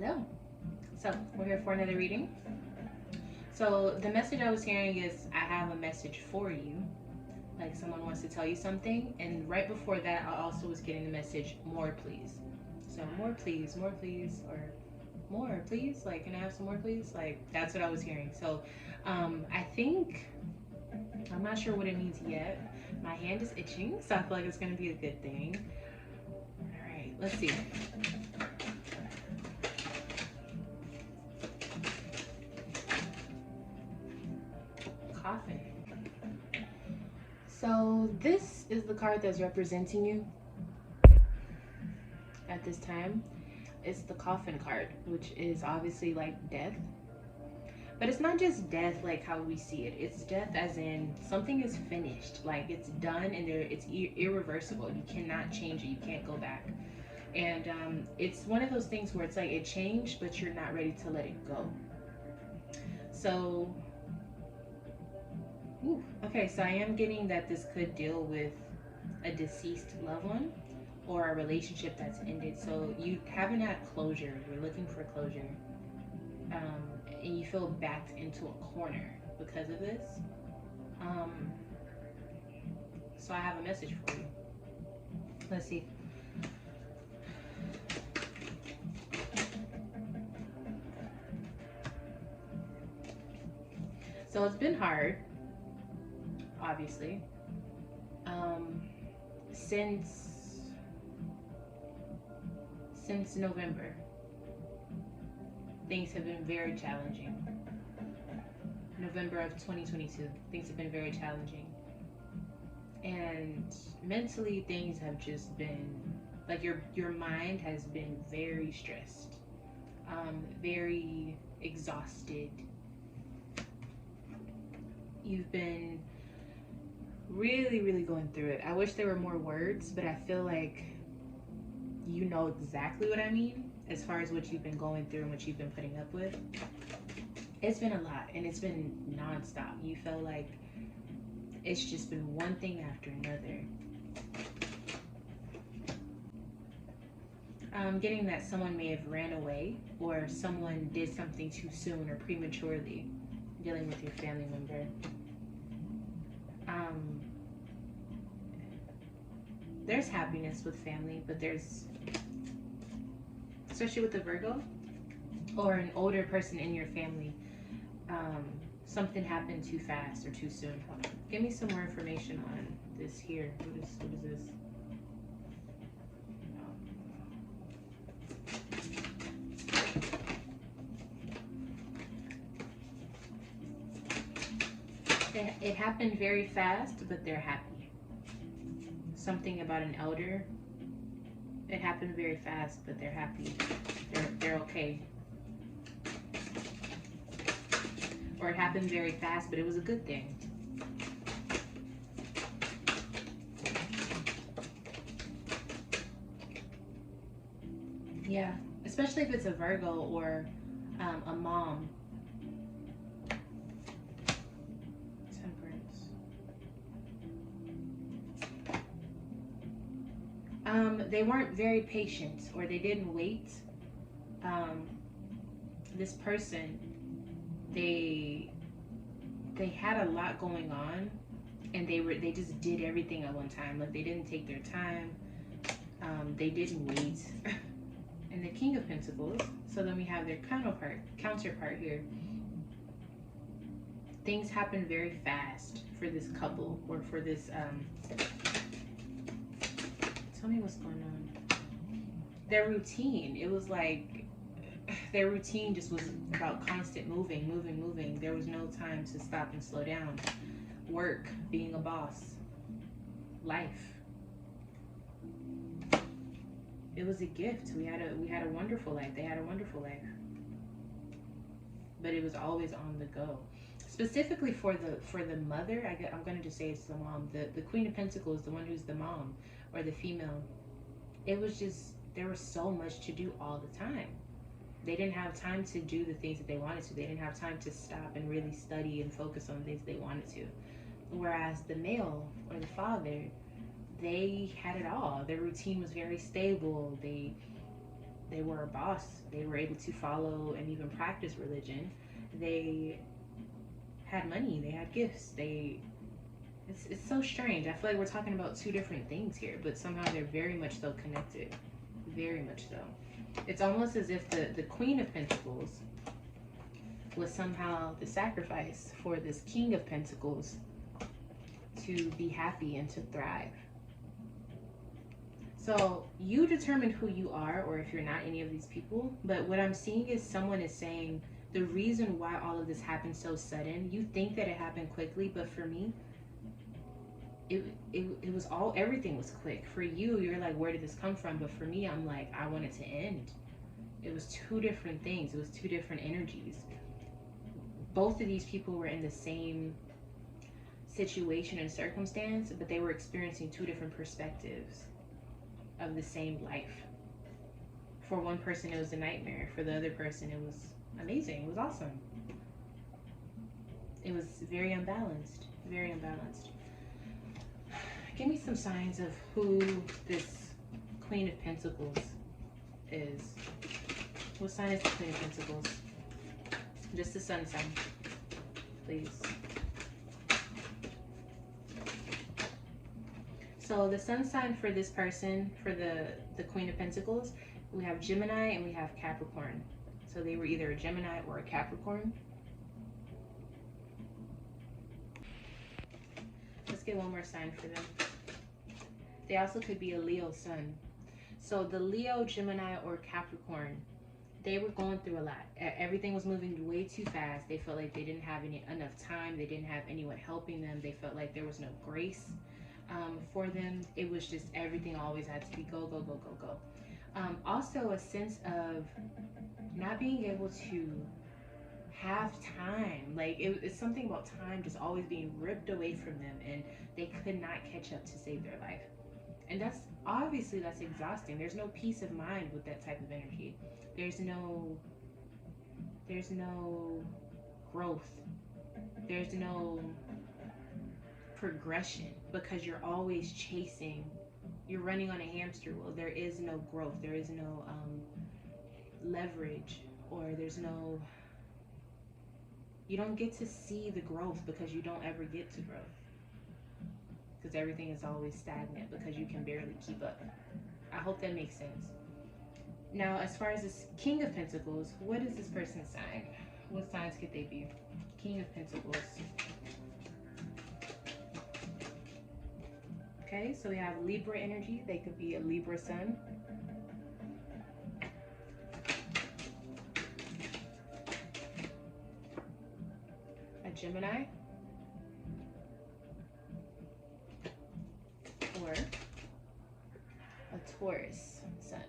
Hello. So we're here for another reading. So the message I was hearing is I have a message for you. Like someone wants to tell you something. And right before that, I also was getting the message, more please. So more please, or more please. Like, can I have some more please? Like, that's what I was hearing. So I think, I'm not sure what it means yet. My hand is itching, so I feel like it's going to be a good thing. All right, let's see. Coffin. So this is the card that's representing you at this time. It's the coffin card, which is obviously like death. But it's not just death like how we see it. It's death as in something is finished, like it's done and it's irreversible. You cannot change it. You can't go back. And it's one of those things where it's like it changed, but you're not ready to let it go. So, okay, so I am getting that this could deal with a deceased loved one or a relationship that's ended. So you haven't had closure. You're looking for closure. And you feel backed into a corner because of this. Um, so I have a message for you. Let's see. So it's been hard, obviously, since November. Things have been very challenging. November of 2022, things have been very challenging. And mentally, things have just been like your mind has been very stressed, very exhausted. You've been really, really going through it. I wish there were more words, but I feel like you know exactly what I mean as far as what you've been going through and what you've been putting up with. It's been a lot and it's been nonstop. You feel like it's just been one thing after another. I'm getting that someone may have ran away or someone did something too soon or prematurely dealing with your family member. There's happiness with family, but there's, especially with the Virgo or an older person in your family, something happened too fast or too soon. Hold on. Give me some more information on this here. What is this? It happened very fast, but they're happy. Something about an elder. It happened very fast, but they're happy. They're okay. Or it happened very fast, but it was a good thing. Yeah, especially if it's a Virgo or a mom. They weren't very patient, or they didn't wait. This person, they had a lot going on, and they just did everything at one time. Like they didn't take their time. They didn't wait. And the King of Pentacles. So then we have their counterpart here. Things happen very fast for this couple, or for this. Tell me what's going on. Their routine. It was like their routine just was about constant moving. There was no time to stop and slow down. Work, being a boss, life. It was a gift. We had a wonderful life. They had a wonderful life. But it was always on the go. Specifically for the mother, I'm going to just say it's the mom. The Queen of Pentacles, the one who's the mom or the female. It was just, there was so much to do all the time. They didn't have time to do the things that they wanted to. They didn't have time to stop and really study and focus on things they wanted to. Whereas the male or the father, they had it all. Their routine was very stable. They They were a boss. They were able to follow and even practice religion. They had money. They had gifts. It's so strange. I feel like we're talking about two different things here, but somehow they're very much so connected. Very much so. It's almost as if the Queen of Pentacles was somehow the sacrifice for this King of Pentacles to be happy and to thrive. So you determine who you are, or if you're not any of these people. But what I'm seeing is someone is saying the reason why all of this happened so sudden, you think that it happened quickly, but for me, it was all, everything was quick. For you, you're like, where did this come from? But for me, I'm like, I want it to end. It was two different things. It was two different energies. Both of these people were in the same situation and circumstance, but they were experiencing two different perspectives of the same life. For one person, it was a nightmare. For the other person, it was amazing. It was awesome. It was very unbalanced. Very unbalanced. Give me some signs of who this Queen of Pentacles is. What sign is the Queen of Pentacles? Just the sun sign, please. So the sun sign for this person, for the Queen of Pentacles, we have Gemini and we have Capricorn. So they were either a Gemini or a Capricorn. Let's get one more sign for them. They also could be a Leo sun. So the Leo, Gemini, or Capricorn, they were going through a lot. Everything was moving way too fast. They felt like they didn't have enough time. They didn't have anyone helping them. They felt like there was no grace for them. It was just everything always had to be go, go, go, go, go. Also a sense of not being able to have time. Like it's something about time just always being ripped away from them, and they could not catch up to save their life. And that's obviously, that's exhausting. There's no peace of mind with that type of energy. There's no growth. There's no progression, because you're always chasing. You're running on a hamster wheel. There is no growth. There is no leverage, or there's no, you don't get to see the growth because you don't ever get to growth. Because everything is always stagnant because you can barely keep up. I hope that makes sense. Now, as far as this King of Pentacles, what is this person's sign? What signs could they be? King of Pentacles. Okay, so we have Libra energy. They could be a Libra sun. A Gemini. Or a Taurus sun.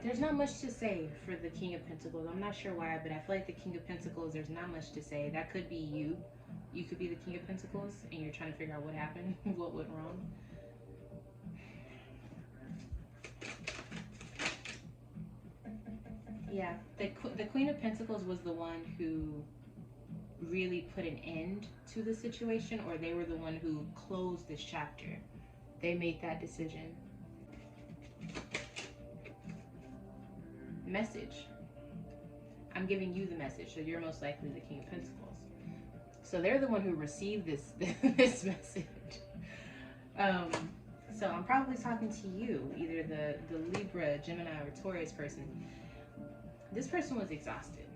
There's not much to say for the King of Pentacles. I'm not sure why, but I feel like the King of Pentacles, there's not much to say. That could be you. You could be the King of Pentacles, and you're trying to figure out what happened, what went wrong. Yeah, the Queen of Pentacles was the one who really put an end to the situation, or they were the one who closed this chapter. They made that decision. Message. I'm giving you the message, so you're most likely the King of Pentacles. So they're the one who received this this message. So I'm probably talking to you, either the Libra, Gemini, or Taurus person. This person was exhausted.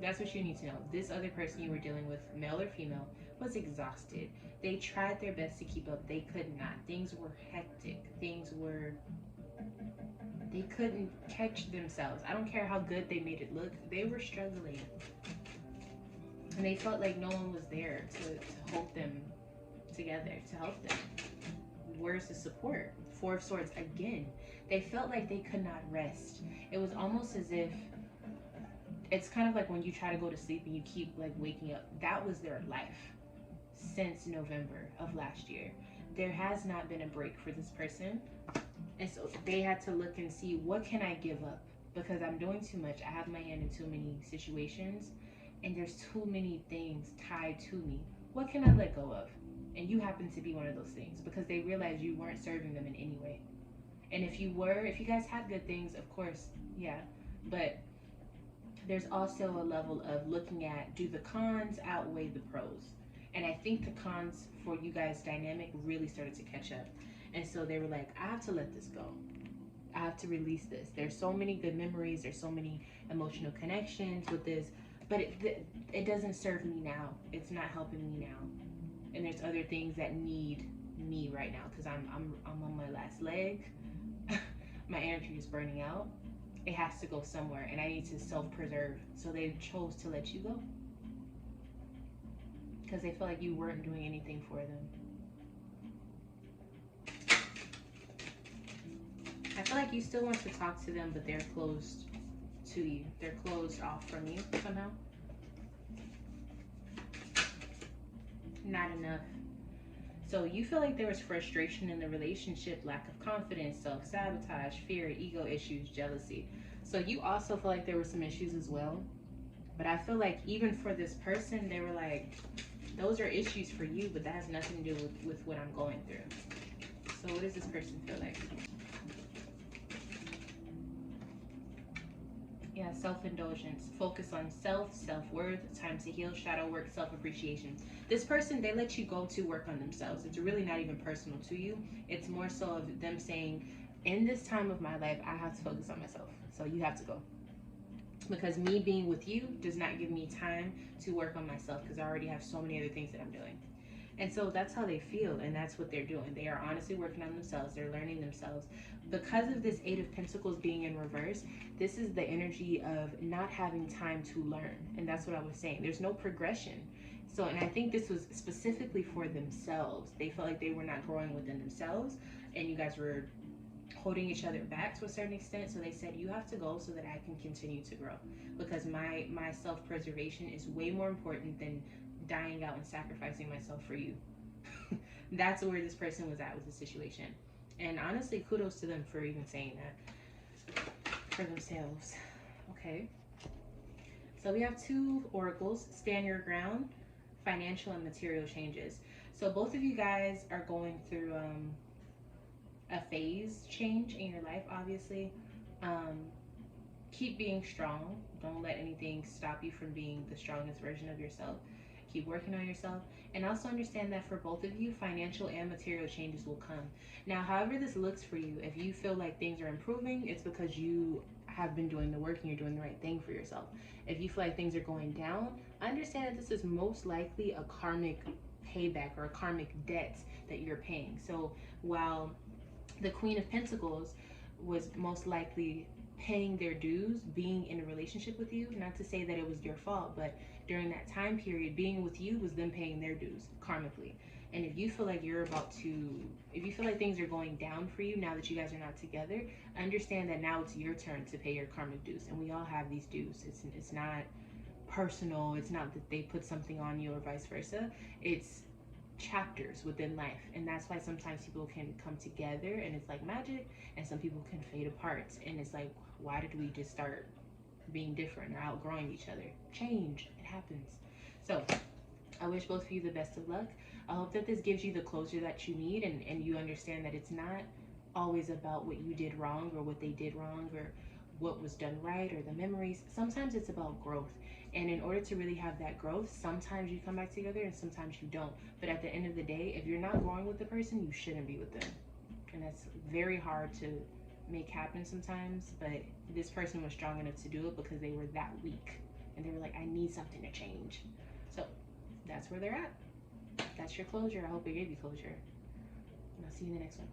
That's what you need to know. This other person you were dealing with, male or female, was exhausted. They tried their best to keep up. They could not. Things were hectic. They couldn't catch themselves. I don't care how good they made it look. They were struggling. And they felt like no one was there to hold them together, to help them. Where's the support? Four of Swords again. They felt like they could not rest. It was almost as if, it's kind of like when you try to go to sleep and you keep like waking up. That was their life since November of last year. There has not been a break for this person. And so they had to look and see, what can I give up? Because I'm doing too much. I have my hand in too many situations, and there's too many things tied to me. What can I let go of? And you happen to be one of those things because they realized you weren't serving them in any way. And if you were, if you guys had good things, of course, yeah. But there's also a level of looking at, do the cons outweigh the pros? And I think the cons for you guys' dynamic really started to catch up. And so they were like, I have to let this go. I have to release this. There's so many good memories. There's so many emotional connections with this, but it doesn't serve me now. It's not helping me now. And there's other things that need me right now because I'm on my last leg. My energy is burning out. It has to go somewhere, and I need to self-preserve. So they chose to let you go because they felt like you weren't doing anything for them. I feel like you still want to talk to them, but they're closed to you. They're closed off from you somehow. Not enough. So you feel like there was frustration in the relationship, lack of confidence, self-sabotage, fear, ego issues, jealousy. So you also feel like there were some issues as well. But I feel like even for this person, they were like, those are issues for you, but that has nothing to do with what I'm going through. So what does this person feel like? Yeah, self-indulgence, focus on self, self-worth, time to heal, shadow work, self-appreciation. This person, they let you go to work on themselves. It's really not even personal to you. It's more so of them saying, in this time of my life, I have to focus on myself. So you have to go. Because me being with you does not give me time to work on myself because I already have so many other things that I'm doing. And so that's how they feel, and that's what they're doing. They are honestly working on themselves. They're learning themselves. Because of this Eight of Pentacles being in reverse, this is the energy of not having time to learn. And that's what I was saying. There's no progression. So, and I think this was specifically for themselves. They felt like they were not growing within themselves, and you guys were holding each other back to a certain extent. So they said, you have to go so that I can continue to grow. Because my self-preservation is way more important than dying out and sacrificing myself for you. That's where this person was at with the situation. And honestly, kudos to them for even saying that for themselves. Okay. So we have two oracles, stand your ground, financial and material changes. So both of you guys are going through a phase change in your life, obviously. Keep being strong. Don't let anything stop you from being the strongest version of yourself. Keep working on yourself, and also understand that for both of you, financial and material changes will come. Now, however this looks for you, if you feel like things are improving, it's because you have been doing the work and you're doing the right thing for yourself. If you feel like things are going down, understand that this is most likely a karmic payback or a karmic debt that you're paying. So while the Queen of Pentacles was most likely paying their dues, being in a relationship with you, not to say that it was your fault, but during that time period, being with you was them paying their dues karmically. And if you feel like if you feel like things are going down for you now that you guys are not together, understand that now it's your turn to pay your karmic dues. And we all have these dues. It's not personal. It's not that they put something on you or vice versa. It's chapters within life, and that's why sometimes people can come together and it's like magic, and some people can fade apart, and it's like, why did we just start being different or outgrowing each other? Change, it happens. So I wish both of you the best of luck. I hope that this gives you the closure that you need, and you understand that it's not always about what you did wrong or what they did wrong or what was done right or the memories. Sometimes it's about growth. And in order to really have that growth, sometimes you come back together and sometimes you don't. But at the end of the day, if you're not growing with the person, you shouldn't be with them. And that's very hard to make happen sometimes. But this person was strong enough to do it because they were that weak. And they were like, I need something to change. So that's where they're at. That's your closure. I hope it gave you closure. And I'll see you in the next one.